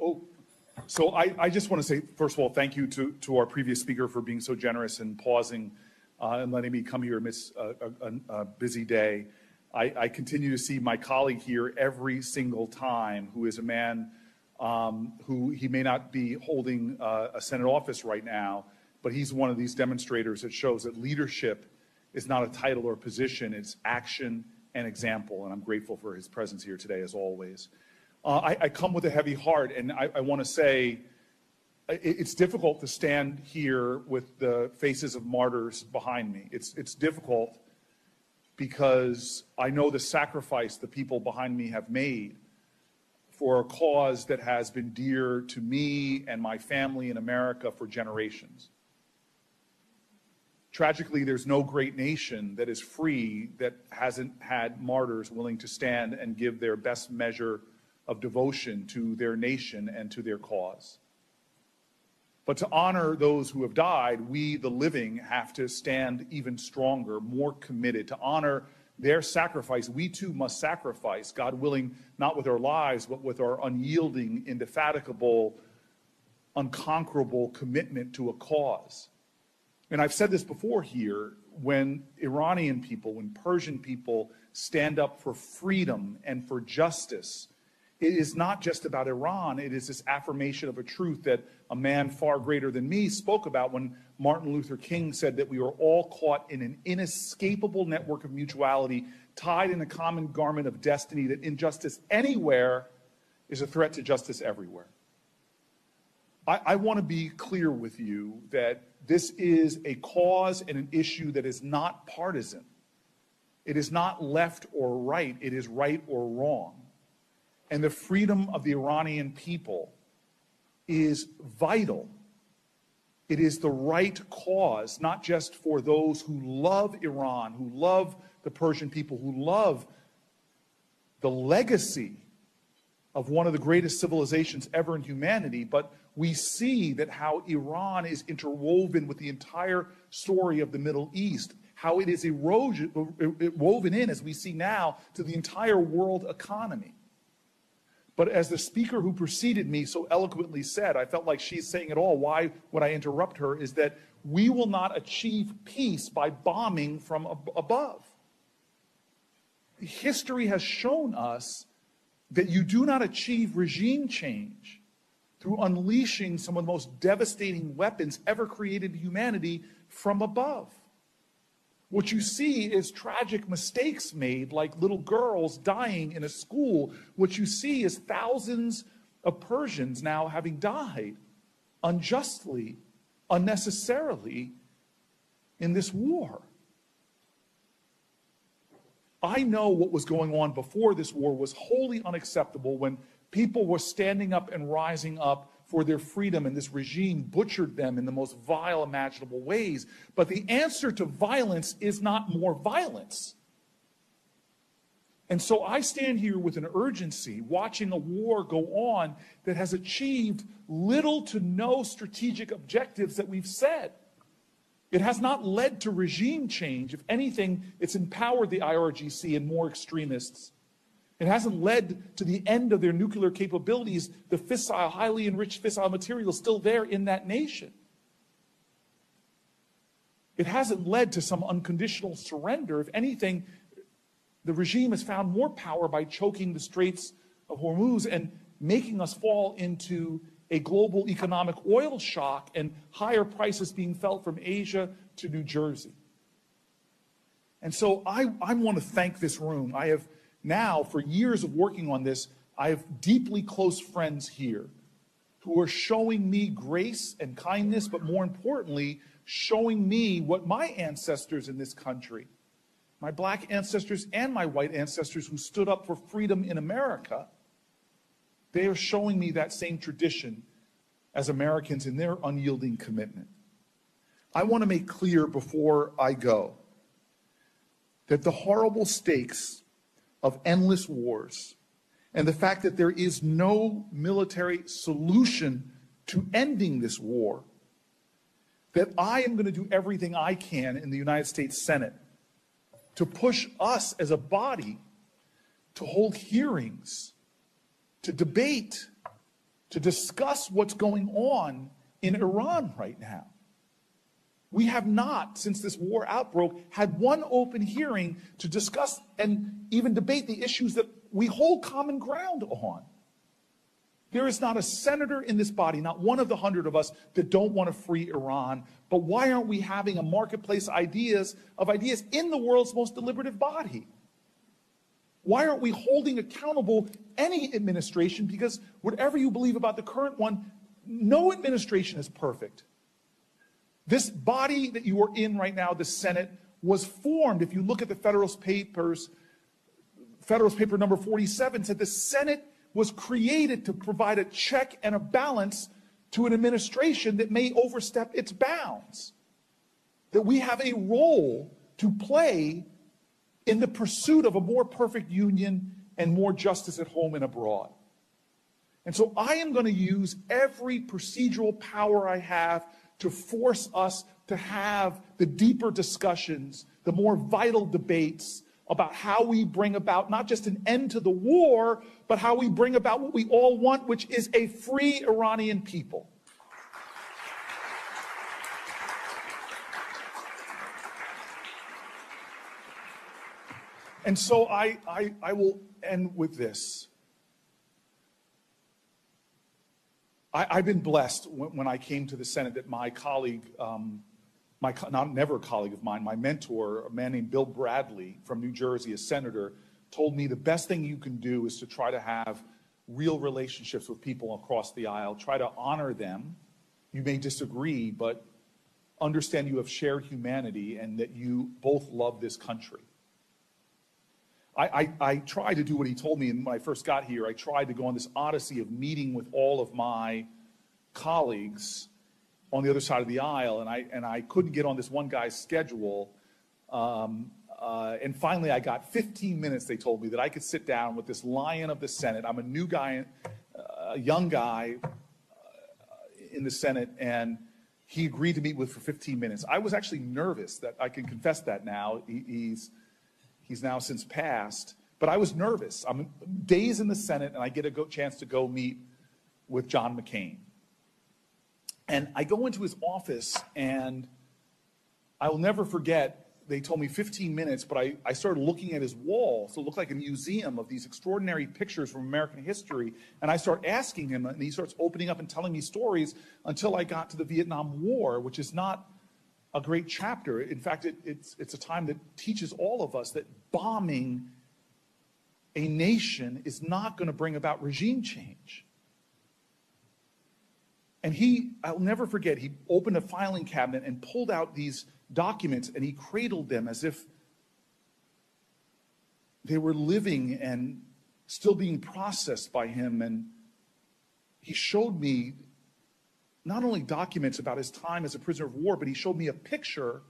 Oh, so I just want to say, first of all, thank you to our previous speaker for being so generous and pausing and letting me come here amidst a busy day. I continue to see my colleague here every single time, who is a man who he may not be holding a Senate office right now, but he's one of these demonstrators that shows that leadership is not a title or position, it's action and example, and I'm grateful for his presence here today, as always. I come with a heavy heart, and I want to say it's difficult to stand here with the faces of martyrs behind me. It's difficult because I know the sacrifice the people behind me have made for a cause that has been dear to me and my family in America for generations. Tragically, there's no great nation that is free that hasn't had martyrs willing to stand and give their best measure of devotion to their nation and to their cause. But to honor those who have died, we, the living, have to stand even stronger, more committed. To honor their sacrifice, we too must sacrifice, God willing, not with our lives, but with our unyielding, indefatigable, unconquerable commitment to a cause. And I've said this before here, when Iranian people, when Persian people stand up for freedom and for justice, it is not just about Iran, it is this affirmation of a truth that a man far greater than me spoke about when Martin Luther King said that we are all caught in an inescapable network of mutuality, tied in a common garment of destiny, that injustice anywhere is a threat to justice everywhere. I want to be clear with you that this is a cause and an issue that is not partisan. It is not left or right, it is right or wrong. And the freedom of the Iranian people is vital. It is the right cause, not just for those who love Iran, who love the Persian people, who love the legacy of one of the greatest civilizations ever in humanity, but we see that how Iran is interwoven with the entire story of the Middle East, how it is woven in, as we see now, to the entire world economy. But as the speaker who preceded me so eloquently said, I felt like she's saying it all, why would I interrupt her, is that we will not achieve peace by bombing from above. History has shown us that you do not achieve regime change through unleashing some of the most devastating weapons ever created in humanity from above. What you see is tragic mistakes made, like little girls dying in a school. What you see is thousands of Persians now having died unjustly, unnecessarily in this war. I know what was going on before this war was wholly unacceptable, when people were standing up and rising up for their freedom, and this regime butchered them in the most vile imaginable ways. But the answer to violence is not more violence. And so I stand here with an urgency, watching a war go on that has achieved little to no strategic objectives that we've set. It has not led to regime change. If anything, it's empowered the IRGC and more extremists. It hasn't led to the end of their nuclear capabilities. The fissile, highly enriched fissile material is still there in that nation. It hasn't led to some unconditional surrender. If anything, the regime has found more power by choking the Straits of Hormuz and making us fall into a global economic oil shock and higher prices being felt from Asia to New Jersey. And so I want to thank this room. I have now, for years of working on this, I have deeply close friends here who are showing me grace and kindness, but more importantly, showing me what my ancestors in this country, my black ancestors and my white ancestors who stood up for freedom in America, they are showing me that same tradition as Americans in their unyielding commitment. I want to make clear before I go that the horrible stakes of endless wars and the fact that there is no military solution to ending this war, that I am going to do everything I can in the United States Senate to push us as a body to hold hearings, to debate, to discuss what's going on in Iran right now. We have not, since this war outbroke, had one open hearing to discuss and even debate the issues that we hold common ground on. There is not a senator in this body, not one of the 100 of us, that don't want to free Iran. But why aren't we having a marketplace of ideas in the world's most deliberative body? Why aren't we holding accountable any administration? Because whatever you believe about the current one, no administration is perfect. This body that you are in right now, the Senate, was formed, if you look at the Federalist Papers, Federalist Paper number 47 said the Senate was created to provide a check and a balance to an administration that may overstep its bounds. That we have a role to play in the pursuit of a more perfect union and more justice at home and abroad. And so I am going to use every procedural power I have to force us to have the deeper discussions, the more vital debates about how we bring about not just an end to the war, but how we bring about what we all want, which is a free Iranian people. And so I will end with this. I've been blessed when I came to the Senate that my colleague, never a colleague of mine, my mentor, a man named Bill Bradley from New Jersey, a senator, told me the best thing you can do is to try to have real relationships with people across the aisle. Try to honor them. You may disagree, but understand you have shared humanity and that you both love this country. I tried to do what he told me, and when I first got here, I tried to go on this odyssey of meeting with all of my colleagues on the other side of the aisle, and I couldn't get on this one guy's schedule. And finally, I got 15 minutes, they told me, that I could sit down with this lion of the Senate. I'm a new guy, a young guy in the Senate, and he agreed to meet with for 15 minutes. I was actually nervous, that I can confess that now. He's now since passed, but I was nervous. I'm days in the Senate, and I get a chance to go meet with John McCain. And I go into his office, and I will never forget, they told me 15 minutes, but I started looking at his wall, so it looked like a museum of these extraordinary pictures from American history, and I start asking him, and he starts opening up and telling me stories until I got to the Vietnam War, which is not a great chapter. In fact, it's a time that teaches all of us that bombing a nation is not going to bring about regime change. And I'll never forget, he opened a filing cabinet and pulled out these documents, and he cradled them as if they were living and still being processed by him. And he showed me not only documents about his time as a prisoner of war, but he showed me a picture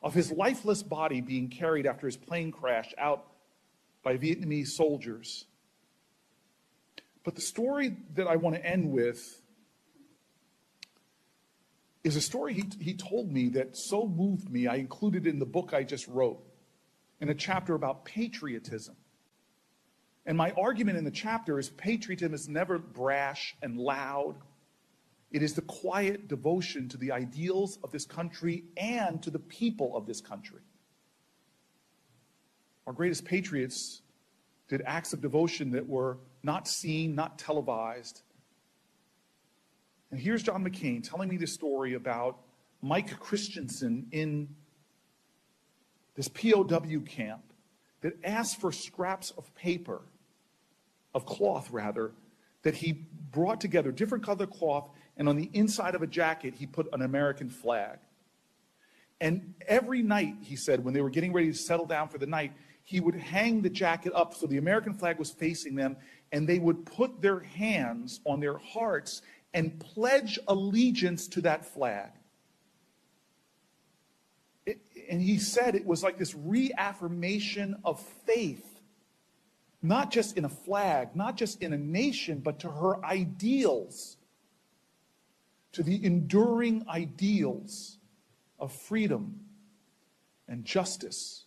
of his lifeless body being carried after his plane crashed out by Vietnamese soldiers. But the story that I want to end with is a story he told me that so moved me, I included in the book I just wrote, in a chapter about patriotism. And my argument in the chapter is patriotism is never brash and loud. It is the quiet devotion to the ideals of this country and to the people of this country. Our greatest patriots did acts of devotion that were not seen, not televised. And here's John McCain telling me the story about Mike Christensen in this POW camp that asked for scraps of paper, of cloth rather, that he brought together, different color cloth, and on the inside of a jacket, he put an American flag. And every night, he said, when they were getting ready to settle down for the night, he would hang the jacket up so the American flag was facing them, and they would put their hands on their hearts and pledge allegiance to that flag. And he said it was like this reaffirmation of faith, not just in a flag, not just in a nation, but to her ideals, to the enduring ideals of freedom and justice.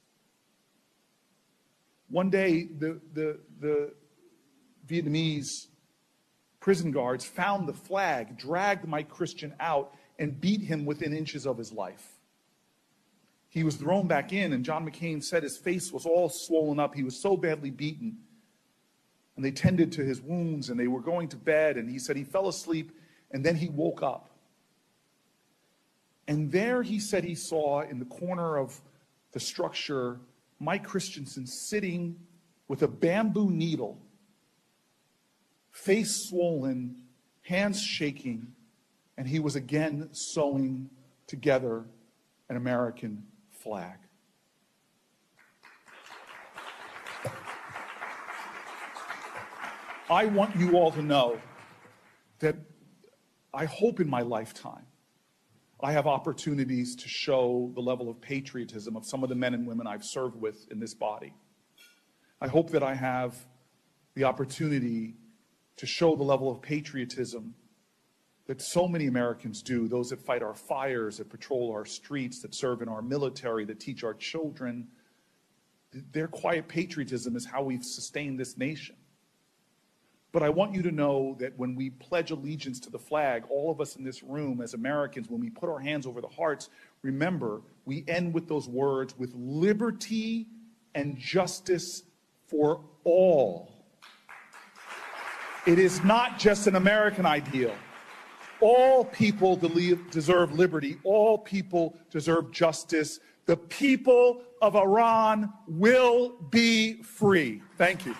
One day, the Vietnamese prison guards found the flag, dragged my Christian out, and beat him within inches of his life. He was thrown back in, and John McCain said his face was all swollen up. He was so badly beaten. And they tended to his wounds, and they were going to bed, and he said he fell asleep, and then he woke up. And there he said he saw in the corner of the structure Mike Christensen sitting with a bamboo needle, face swollen, hands shaking, and he was again sewing together an American flag. I want you all to know that I hope in my lifetime I have opportunities to show the level of patriotism of some of the men and women I've served with in this body. I hope that I have the opportunity to show the level of patriotism that so many Americans do, those that fight our fires, that patrol our streets, that serve in our military, that teach our children. Their quiet patriotism is how we've sustained this nation. But I want you to know that when we pledge allegiance to the flag, all of us in this room as Americans, when we put our hands over the hearts, remember, we end with those words, with liberty and justice for all. It is not just an American ideal. All people deserve liberty. All people deserve justice. The people of Iran will be free. Thank you.